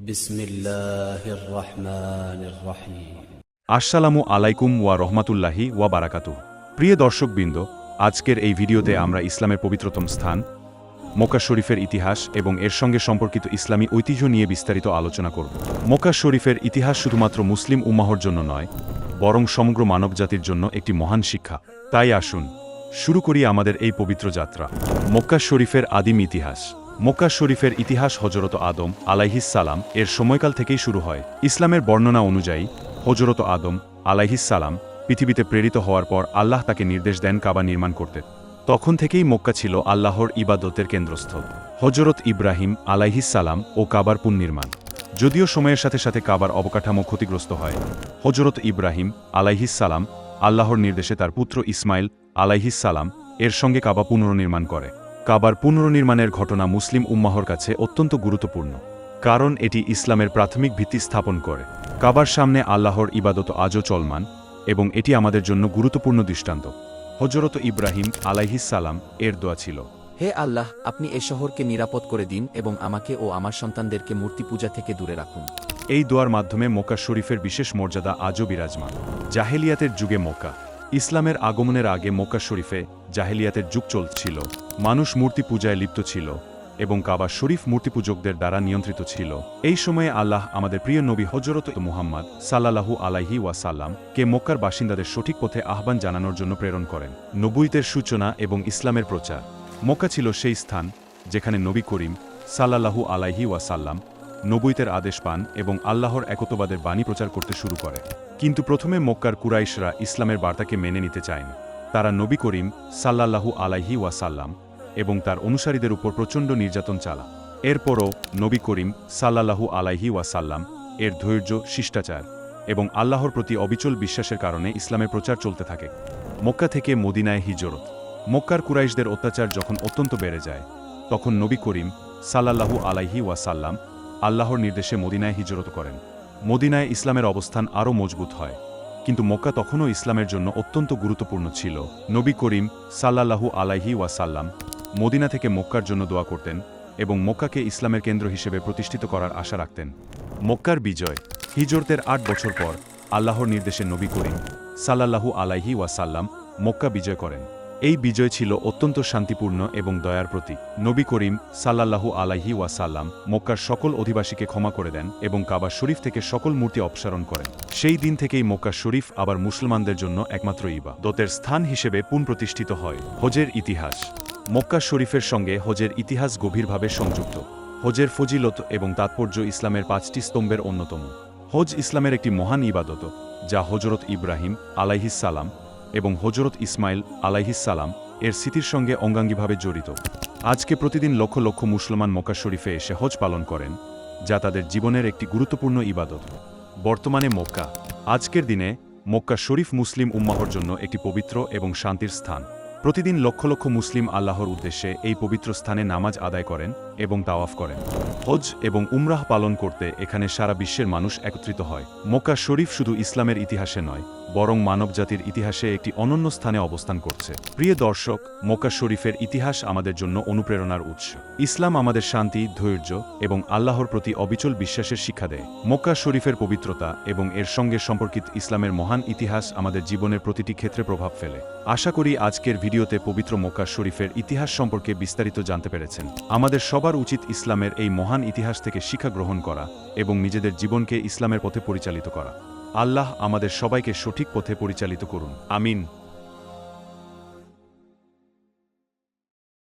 বিসমিল্লাহির রহমানির রহিম। আসসালামু আলাইকুম ওয়া রহমাতুল্লাহি ওয়া বারাকাতুহ। প্রিয় দর্শকবৃন্দ, আজকের এই ভিডিওতে আমরা ইসলামের পবিত্রতম স্থান মক্কা শরীফের ইতিহাস এবং এর সঙ্গে সম্পর্কিত ইসলামী ঐতিহ্য নিয়ে বিস্তারিত আলোচনা করব। মক্কা শরীফের ইতিহাস শুধুমাত্র মুসলিম উম্মাহর জন্য নয়, বরং সমগ্র মানবজাতির জন্য একটি মহান শিক্ষা। তাই আসুন শুরু করি আমাদের এই পবিত্র যাত্রা। মক্কা শরীফের আদিম ইতিহাস। মক্কা শরীফের ইতিহাস হযরত আদম আলাইহিস সালাম এর সময়কাল থেকেই শুরু হয়। ইসলামের বর্ণনা অনুযায়ী হযরত আদম আলাইহিস সালাম পৃথিবীতে প্রেরিত হওয়ার পর আল্লাহ তাকে নির্দেশ দেন কাবা নির্মাণ করতে। তখন থেকেই মক্কা ছিল আল্লাহর ইবাদতের কেন্দ্রস্থল। হযরত ইব্রাহিম আলাইহিস সালাম ও কাবার পুনর্নির্মাণ। যদিও সময়ের সাথে সাথে কাবার অবকাঠামো ক্ষতিগ্রস্ত হয়, হযরত ইব্রাহিম আলাইহিস সালাম আল্লাহর নির্দেশে তার পুত্র ইসমাইল আলাইহিস সালাম এর সঙ্গে কাবা পুনর্নির্মাণ করে। কাবার পুনর্নির্মাণের ঘটনা মুসলিম উম্মাহর কাছে অত্যন্ত গুরুত্বপূর্ণ, কারণ এটি ইসলামের প্রাথমিক ভিত্তি স্থাপন করে। কাবার সামনে আল্লাহর ইবাদত আজও চলমান এবং এটি আমাদের জন্য গুরুত্বপূর্ণ দৃষ্টান্ত। হযরত ইব্রাহিম আলাইহিস সালাম এর দোয়া ছিল, হে আল্লাহ, আপনি এ শহরকে নিরাপদ করে দিন এবং আমাকে ও আমার সন্তানদেরকে মূর্তি পূজা থেকে দূরে রাখুন। এই দোয়ার মাধ্যমে মক্কা শরীফের বিশেষ মর্যাদা আজও বিরাজমান। জাহেলিয়াতের যুগে মক্কা। ইসলামের আগমনের আগে মক্কা শরীফে জাহেলিয়াতের যুগ চলছিল। মানুষ মূর্তি পূজায় লিপ্ত ছিল এবং কাবা শরীফ মূর্তিপূজকদের দ্বারা নিয়ন্ত্রিত ছিল। এই সময়ে আল্লাহ আমাদের প্রিয় নবী হযরত মুহাম্মদ সাল্লাল্লাহু আলাইহি ওয়াসাল্লাম কে মক্কার বাসিন্দাদের সঠিক পথে আহ্বান জানানোর জন্য প্রেরণ করেন। নবুয়তের সূচনা এবং ইসলামের প্রচার। মক্কা ছিল সেই স্থান যেখানে নবী করিম সাল্লাল্লাহু আলাইহি ওয়াসাল্লাম নবুয়তের আদেশ পান এবং আল্লাহর একত্ববাদের বাণী প্রচার করতে শুরু করে। কিন্তু প্রথমে মক্কার কুরাইশরা ইসলামের বার্তাকে মেনে নিতে চায়নি। তারা নবী করিম সাল্লাল্লাহু আলাইহি ওয়াসাল্লাম এবং তার অনুসারীদের উপর প্রচণ্ড নির্যাতন চালা। এরপরও নবী করিম সাল্লাল্লাহু আলাইহি ওয়াসাল্লাম এর ধৈর্য, শিষ্টাচার এবং আল্লাহর প্রতি অবিচল বিশ্বাসের কারণে ইসলামের প্রচার চলতে থাকে। মক্কা থেকে মদিনায় হিজরত। মক্কার কুরাইশদের অত্যাচার যখন অত্যন্ত বেড়ে যায়, তখন নবী করিম সাল্লাল্লাহু আলাইহি ওয়াসাল্লাম আল্লাহর নির্দেশে মদিনায় হিজরত করেন। মদিনায় ইসলামের অবস্থান আরও মজবুত হয়, কিন্তু মক্কা তখনও ইসলামের জন্য অত্যন্ত গুরুত্বপূর্ণ ছিল। নবী করিম সাল্লাল্লাহু আলাইহি ওয়াসাল্লাম মদিনা থেকে মক্কার জন্য দোয়া করতেন এবং মক্কাকে ইসলামের কেন্দ্র হিসেবে প্রতিষ্ঠিত করার আশা রাখতেন। মক্কার বিজয়। হিজরতের ৮ বছর পর আল্লাহর নির্দেশে নবী করিম সাল্লাল্লাহু আলাইহি ওয়াসাল্লাম মক্কা বিজয় করেন। এই বিজয় ছিল অত্যন্ত শান্তিপূর্ণ এবং দয়ার প্রতীক। নবী করিম সাল্লাল্লাহু আলাইহি ওয়াসাল্লাম মক্কার সকল অধিবাসীকে ক্ষমা করে দেন এবং কাবা শরীফ থেকে সকল মূর্তি অপসারণ করেন। সেই দিন থেকেই মক্কা শরীফ আবার মুসলমানদের জন্য একমাত্র ইবাদতের স্থান হিসেবে পুনঃপ্রতিষ্ঠিত হয়। হজের ইতিহাস। মক্কা শরীফের সঙ্গে হজের ইতিহাস গভীরভাবে সংযুক্ত। হজের ফজিলত এবং তাৎপর্য ইসলামের ৫টি স্তম্ভের অন্যতম। হজ ইসলামের একটি মহান ইবাদত, যা হযরত ইব্রাহিম আলাইহিস সালাম এবং হযরত ইসমাইল আলাইহিস সালাম এর স্মৃতির সঙ্গে অঙ্গাঙ্গিভাবে জড়িত। আজকে প্রতিদিন লক্ষ লক্ষ মুসলমান মক্কা শরীফে এসে হজ পালন করেন, যা তাদের জীবনের একটি গুরুত্বপূর্ণ ইবাদত। বর্তমানে মক্কা। আজকের দিনে মক্কা শরীফ মুসলিম উম্মাহর জন্য একটি পবিত্র এবং শান্তির স্থান। প্রতিদিন লক্ষ লক্ষ মুসলিম আল্লাহর উদ্দেশ্যে এই পবিত্র স্থানে নামাজ আদায় করেন এবং তাওয়াফ করেন। হজ এবং উমরাহ পালন করতে এখানে সারা বিশ্বের মানুষ একত্রিত হয়। মক্কা শরীফ শুধু ইসলামের ইতিহাসে নয়, বরং মানবজাতির ইতিহাসে একটি অনন্য স্থানে অবস্থান করছে। প্রিয় দর্শক, মক্কা শরীফের ইতিহাস আমাদের জন্য অনুপ্রেরণার উৎস। ইসলাম আমাদের শান্তি, ধৈর্য এবং আল্লাহর প্রতি অবিচল বিশ্বাসের শিক্ষা দেয়। মক্কা শরীফের পবিত্রতা এবং এর সঙ্গে সম্পর্কিত ইসলামের মহান ইতিহাস আমাদের জীবনের প্রতিটি ক্ষেত্রে প্রভাব ফেলে। আশা করি আজকের ভিডিওতে পবিত্র মক্কা শরীফের ইতিহাস সম্পর্কে বিস্তারিত জানতে পেরেছেন। আমাদের সবার উচিত ইসলামের এই মহান ইতিহাস থেকে শিক্ষা গ্রহণ করা এবং নিজেদের জীবনকে ইসলামের পথে পরিচালিত করা। আল্লাহ আমাদের সবাইকে সঠিক পথে পরিচালিত করুন। আমিন।